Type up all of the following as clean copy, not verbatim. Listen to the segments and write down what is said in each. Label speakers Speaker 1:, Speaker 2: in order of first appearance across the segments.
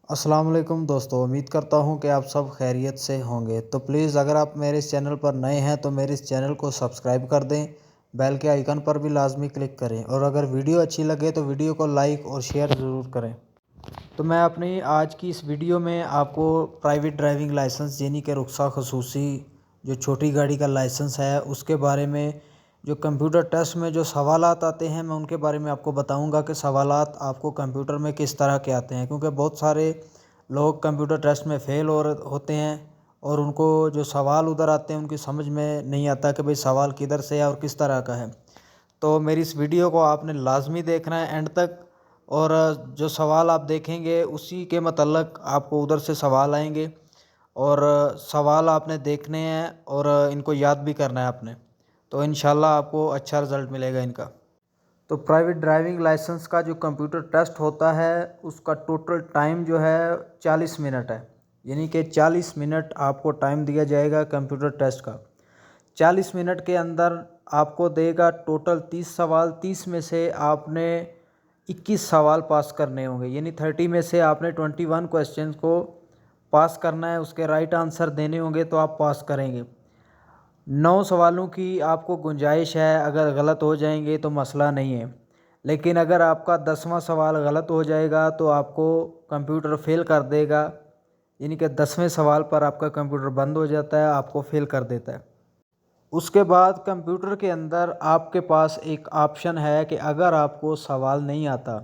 Speaker 1: अस्सलाम वालेकुम दोस्तों, उम्मीद करता हूँ कि आप सब खैरियत से होंगे। तो प्लीज़ अगर आप मेरे इस चैनल पर नए हैं तो मेरे इस चैनल को सब्सक्राइब कर दें, बेल के आइकन पर भी लाजमी क्लिक करें और अगर वीडियो अच्छी लगे तो वीडियो को लाइक और शेयर ज़रूर करें। तो मैं अपनी आज की इस वीडियो में आपको प्राइवेट ड्राइविंग लाइसेंस यानी कि रुख्सा खसूसी जो छोटी गाड़ी का लाइसेंस है उसके बारे में, जो कंप्यूटर टेस्ट में जो सवालात आते हैं मैं उनके बारे में आपको बताऊंगा कि सवालात आपको कंप्यूटर में किस तरह के आते हैं, क्योंकि बहुत सारे लोग कंप्यूटर टेस्ट में फ़ेल और होते हैं और उनको जो सवाल उधर आते हैं उनकी समझ में नहीं आता कि भाई सवाल किधर से है और किस तरह का है। तो मेरी इस वीडियो को आपने लाजमी देखना है एंड तक, और जो सवाल आप देखेंगे उसी के मतलब आपको उधर से सवाल आएंगे और सवाल आपने देखने हैं और इनको याद भी करना है आपने, तो इंशाल्लाह आपको अच्छा रिज़ल्ट मिलेगा इनका। तो प्राइवेट ड्राइविंग लाइसेंस का जो कंप्यूटर टेस्ट होता है उसका टोटल टाइम जो है 40 मिनट है, यानी कि 40 मिनट आपको टाइम दिया जाएगा कंप्यूटर टेस्ट का। 40 मिनट के अंदर आपको देगा टोटल 30 सवाल, 30 में से आपने 21 सवाल पास करने होंगे, यानी 30 में से आपने 21 क्वेश्चन को पास करना है, उसके राइट आंसर देने होंगे तो आप पास करेंगे। 9 सवालों की आपको गुंजाइश है, अगर गलत हो जाएंगे तो मसला नहीं है, लेकिन अगर आपका 10वां सवाल गलत हो जाएगा तो आपको कंप्यूटर फेल कर देगा, यानी कि 10वें सवाल पर आपका कंप्यूटर बंद हो जाता है, आपको फेल कर देता है। उसके बाद कंप्यूटर के अंदर आपके पास एक ऑप्शन है कि अगर आपको सवाल नहीं आता,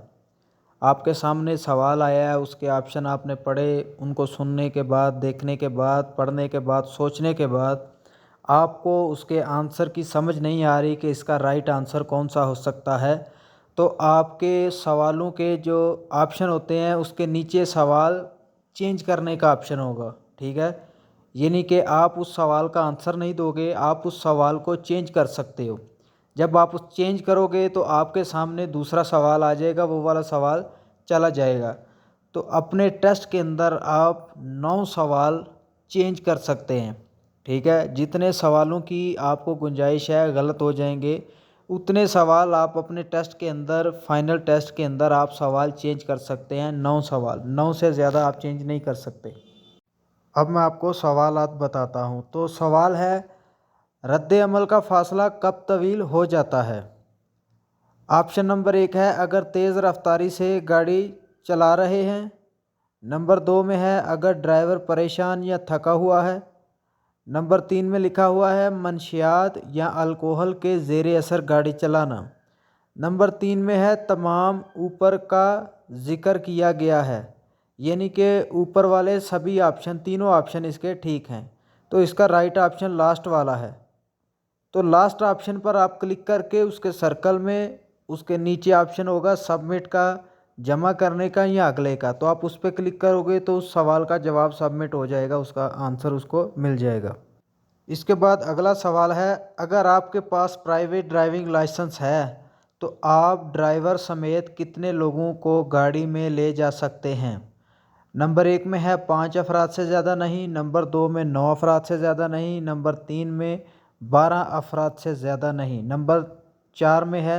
Speaker 1: आपके सामने सवाल आया है, उसके ऑप्शन आपने पढ़े, उनको सुनने के बाद, देखने के बाद, पढ़ने के बाद, सोचने के बाद आपको उसके आंसर की समझ नहीं आ रही कि इसका राइट आंसर कौन सा हो सकता है, तो आपके सवालों के जो ऑप्शन होते हैं उसके नीचे सवाल चेंज करने का ऑप्शन होगा, ठीक है। यानी कि आप उस सवाल का आंसर नहीं दोगे, आप उस सवाल को चेंज कर सकते हो। जब आप उस चेंज करोगे तो आपके सामने दूसरा सवाल आ जाएगा, वो वाला सवाल चला जाएगा। तो अपने टेस्ट के अंदर आप 9 सवाल चेंज कर सकते हैं, ठीक है। जितने सवालों की आपको गुंजाइश है गलत हो जाएंगे, उतने सवाल आप अपने टेस्ट के अंदर, फाइनल टेस्ट के अंदर आप सवाल चेंज कर सकते हैं। 9 सवाल, 9 से ज़्यादा आप चेंज नहीं कर सकते। अब मैं आपको सवालात बताता हूँ। तो सवाल है, रद्द अमल का फ़ासला कब तवील हो जाता है? ऑप्शन नंबर 1 है अगर तेज़ रफ्तारी से गाड़ी चला रहे हैं। नंबर 2 में है अगर ड्राइवर परेशान या थका हुआ है। नंबर 3 में लिखा हुआ है मनशियात या अल्कोहल के ज़ेर असर गाड़ी चलाना। नंबर 3 में है तमाम ऊपर का जिक्र किया गया है, यानी कि ऊपर वाले सभी ऑप्शन, तीनों ऑप्शन इसके ठीक हैं। तो इसका राइट ऑप्शन लास्ट वाला है। तो लास्ट ऑप्शन पर आप क्लिक करके उसके सर्कल में उसके नीचे ऑप्शन होगा सबमिट का, जमा करने का या अगले का, तो आप उस पर क्लिक करोगे तो उस सवाल का जवाब सबमिट हो जाएगा, उसका आंसर उसको मिल जाएगा। इसके बाद अगला सवाल है, अगर आपके पास प्राइवेट ड्राइविंग लाइसेंस है तो आप ड्राइवर समेत कितने लोगों को गाड़ी में ले जा सकते हैं? नंबर 1 में है 5 अफराद से ज़्यादा नहीं। नंबर 2 में 9 अफराद से ज़्यादा नहीं। नंबर 3 में 12 अफराद से ज़्यादा नहीं। नंबर 4 में है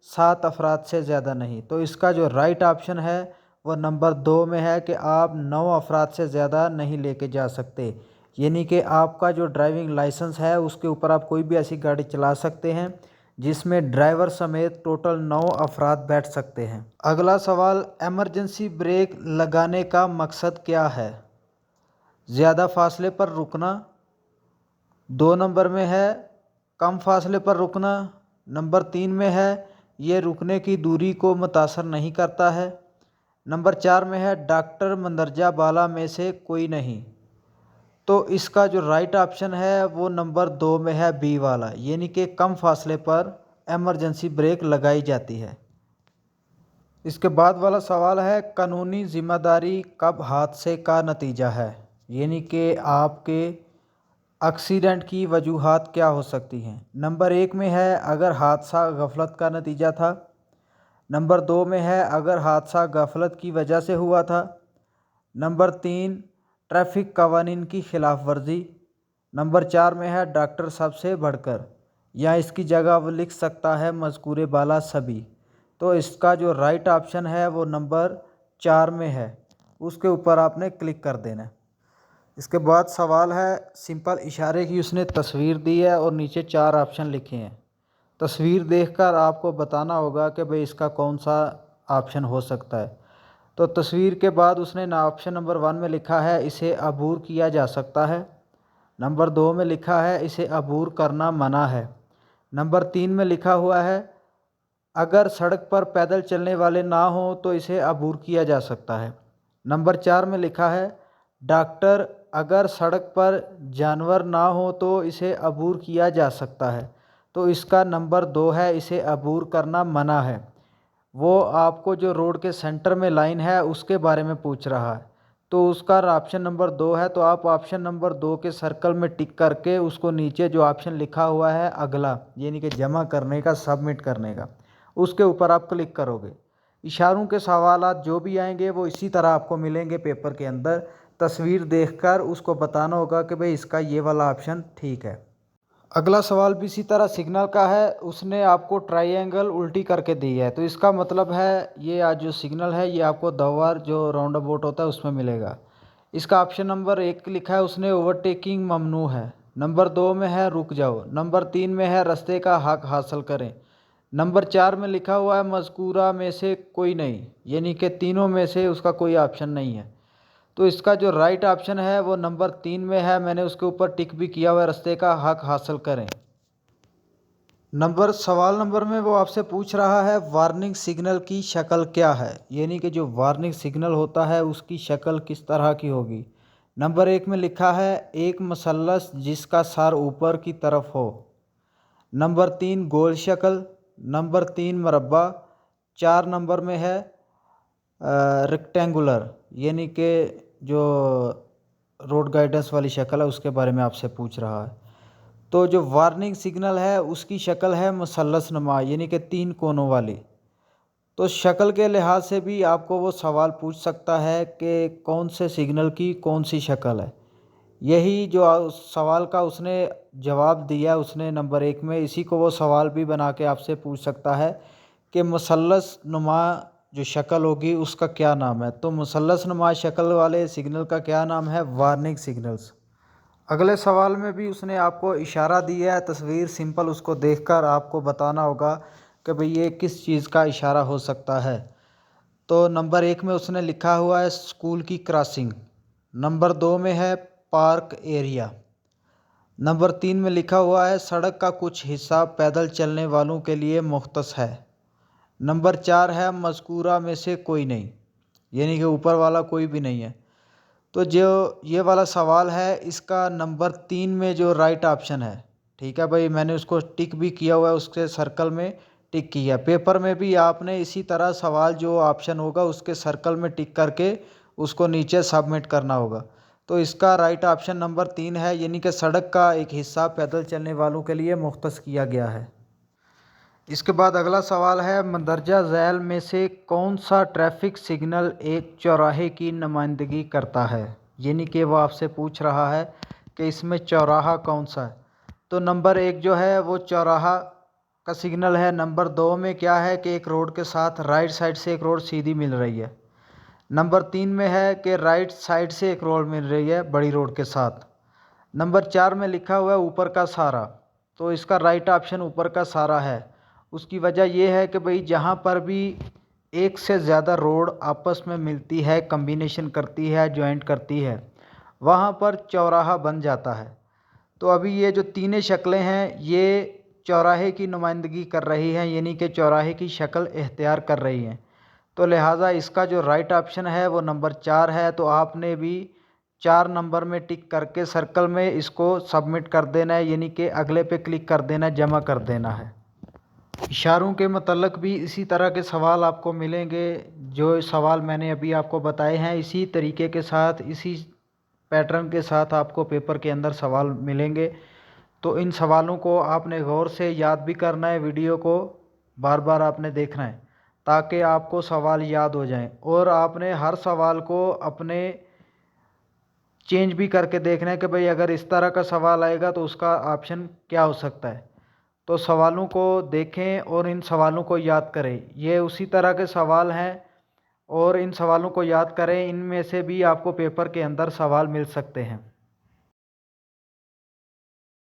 Speaker 1: 7 अफराद से ज़्यादा नहीं। तो इसका जो राइट ऑप्शन है वो नंबर 2 में है कि आप 9 अफराद से ज़्यादा नहीं लेके जा सकते, यानी कि आपका जो ड्राइविंग लाइसेंस है उसके ऊपर आप कोई भी ऐसी गाड़ी चला सकते हैं जिसमें ड्राइवर समेत टोटल 9 अफराद बैठ सकते हैं। अगला सवाल, एमरजेंसी ब्रेक लगाने का मकसद क्या है? ज़्यादा फासले पर रुकना। 2 नंबर में है कम फासले पर रुकना। नंबर 3 में है ये रुकने की दूरी को मुतासर नहीं करता है। नंबर 4 में है डॉक्टर मंदरजा बाला में से कोई नहीं। तो इसका जो राइट ऑप्शन है वो नंबर 2 में है बी वाला, यानी कि कम फासले पर एमरजेंसी ब्रेक लगाई जाती है। इसके बाद वाला सवाल है, कानूनी जिम्मेदारी कब हादसे का नतीजा है? यानी कि आपके एक्सीडेंट की वजूहात क्या हो सकती हैं? नंबर 1 में है अगर हादसा गफलत का नतीजा था। नंबर 2 में है अगर हादसा गफलत की वजह से हुआ था। नंबर 3 ट्रैफिक कवानीन की खिलाफ वर्जी। नंबर 4 में है डॉक्टर सबसे बढ़कर, या इसकी जगह वो लिख सकता है मज़कूरे बाला सभी। तो इसका जो राइट ऑप्शन है वो नंबर 4 में है, उसके ऊपर आपने क्लिक कर देना है। इसके बाद सवाल है सिंपल इशारे की, उसने तस्वीर दी है और नीचे 4 ऑप्शन लिखे हैं। तस्वीर देखकर आपको बताना होगा कि भाई इसका कौन सा ऑप्शन हो सकता है। तो तस्वीर के बाद उसने ना ऑप्शन नंबर 1 में लिखा है इसे अबूर किया जा सकता है। नंबर 2 में लिखा है इसे अबूर करना मना है। नंबर 3 में लिखा हुआ है अगर सड़क पर पैदल चलने वाले ना हो तो इसे अबूर किया जा सकता है। नंबर 4 में लिखा है डॉक्टर अगर सड़क पर जानवर ना हो तो इसे अबूर किया जा सकता है। तो इसका नंबर 2 है इसे अबूर करना मना है। वो आपको जो रोड के सेंटर में लाइन है उसके बारे में पूछ रहा है, तो उसका ऑप्शन नंबर 2 है। तो आप ऑप्शन नंबर 2 के सर्कल में टिक करके उसको नीचे जो ऑप्शन लिखा हुआ है अगला, यानी कि जमा करने का, सबमिट करने का, उसके ऊपर आप क्लिक करोगे। इशारों के सवालात जो भी आएंगे वो इसी तरह आपको मिलेंगे पेपर के अंदर। तस्वीर देखकर उसको बताना होगा कि भाई इसका ये वाला ऑप्शन ठीक है। अगला सवाल भी इसी तरह सिग्नल का है। उसने आपको ट्रायंगल उल्टी करके दी है, तो इसका मतलब है ये आज जो सिग्नल है ये आपको 2 बार जो राउंड अबाउट होता है उसमें मिलेगा। इसका ऑप्शन नंबर 1 लिखा है उसने ओवरटेकिंग ममनू है। नंबर 2 में है रुक जाओ। नंबर 3 में है रास्ते का हक हासिल करें। नंबर 4 में लिखा हुआ है मज़कूरा में से कोई नहीं, यानी कि तीनों में से उसका कोई ऑप्शन नहीं है। तो इसका जो राइट ऑप्शन है वो नंबर 3 में है। मैंने उसके ऊपर टिक भी किया हुआ है, रास्ते का हक हासिल करें। सवाल नंबर में वो आपसे पूछ रहा है वार्निंग सिग्नल की शक्ल क्या है, यानी कि जो वार्निंग सिग्नल होता है उसकी शक्ल किस तरह की होगी। नंबर 1 में लिखा है एक मसल्लस जिसका सर ऊपर की तरफ हो। नंबर 3 गोल शक्ल। नंबर 3 मरबा। 4 नंबर में है रेक्टेंगुलर, यानी कि जो रोड गाइडेंस वाली शक्ल है उसके बारे में आपसे पूछ रहा है। तो जो वार्निंग सिग्नल है उसकी शक्ल है मुसल्लस नुमा, यानी कि 3 कोनों वाली। तो शक्ल के लिहाज से भी आपको वो सवाल पूछ सकता है कि कौन से सिग्नल की कौन सी शक्ल है। यही जो उस सवाल का उसने जवाब दिया उसने नंबर 1 में, इसी को वो सवाल भी बना के आपसे पूछ सकता है कि मुसल्लस नुमा जो शक्ल होगी उसका क्या नाम है। तो मुसल्लस नुमा शक्ल वाले सिग्नल का क्या नाम है, वार्निंग सिग्नल्स। अगले सवाल में भी उसने आपको इशारा दिया है, तस्वीर सिंपल उसको देखकर आपको बताना होगा कि भाई ये किस चीज़ का इशारा हो सकता है। तो नंबर 1 में उसने लिखा हुआ है स्कूल की क्रॉसिंग। नंबर 2 में है पार्क एरिया। नंबर 3 में लिखा हुआ है सड़क का कुछ हिस्सा पैदल चलने वालों के लिए मुख्तस है। नंबर 4 है मज़कूरा में से कोई नहीं, यानी कि ऊपर वाला कोई भी नहीं है। तो जो ये वाला सवाल है इसका नंबर 3 में जो राइट ऑप्शन है, ठीक है भाई, मैंने उसको टिक भी किया हुआ है, उसके सर्कल में टिक किया। पेपर में भी आपने इसी तरह सवाल जो ऑप्शन होगा उसके सर्कल में टिक करके उसको नीचे सबमिट करना होगा। तो इसका राइट ऑप्शन नंबर 3 है, यानी कि सड़क का एक हिस्सा पैदल चलने वालों के लिए मुख्तस किया गया है। इसके बाद अगला सवाल है मंदरजा झैल में से कौन सा ट्रैफिक सिग्नल एक चौराहे की नुमाइंदगी करता है, यानी कि वो आपसे पूछ रहा है कि इसमें चौराहा कौन सा है। तो नंबर 1 जो है वो चौराहा का सिग्नल है। नंबर 2 में क्या है कि एक रोड के साथ राइट साइड से एक रोड सीधी मिल रही है। नंबर 3 में है कि राइट साइड से एक रोड मिल रही है बड़ी रोड के साथ। नंबर 4 में लिखा हुआ है ऊपर का सारा। तो इसका राइट ऑप्शन ऊपर का सारा है। उसकी वजह यह है कि भाई जहाँ पर भी एक से ज़्यादा रोड आपस में मिलती है, कम्बिनेशन करती है, जॉइंट करती है, वहाँ पर चौराहा बन जाता है। तो अभी ये जो तीनों शक्लें हैं ये चौराहे की नुमाइंदगी कर रही हैं, यानी कि चौराहे की शक्ल इख्तियार कर रही हैं। तो लिहाजा इसका जो राइट ऑप्शन है वो नंबर 4 है। तो आपने भी 4 नंबर में टिक करके सर्कल में इसको सबमिट कर देना है, यानी कि अगले पे क्लिक कर देना है, जमा कर देना है। इशारों के मतलब भी इसी तरह के सवाल आपको मिलेंगे। जो सवाल मैंने अभी आपको बताए हैं इसी तरीके के साथ, इसी पैटर्न के साथ आपको पेपर के अंदर सवाल मिलेंगे। तो इन सवालों को आपने गौर से याद भी करना है, वीडियो को बार बार आपने देखना है ताकि आपको सवाल याद हो जाएं। और आपने हर सवाल को अपने चेंज भी करके देखना है कि भाई अगर इस तरह का सवाल आएगा तो उसका ऑप्शन क्या हो सकता है। तो सवालों को देखें और इन सवालों को याद करें। ये उसी तरह के सवाल हैं और इन सवालों को याद करें, इनमें से भी आपको पेपर के अंदर सवाल मिल सकते हैं।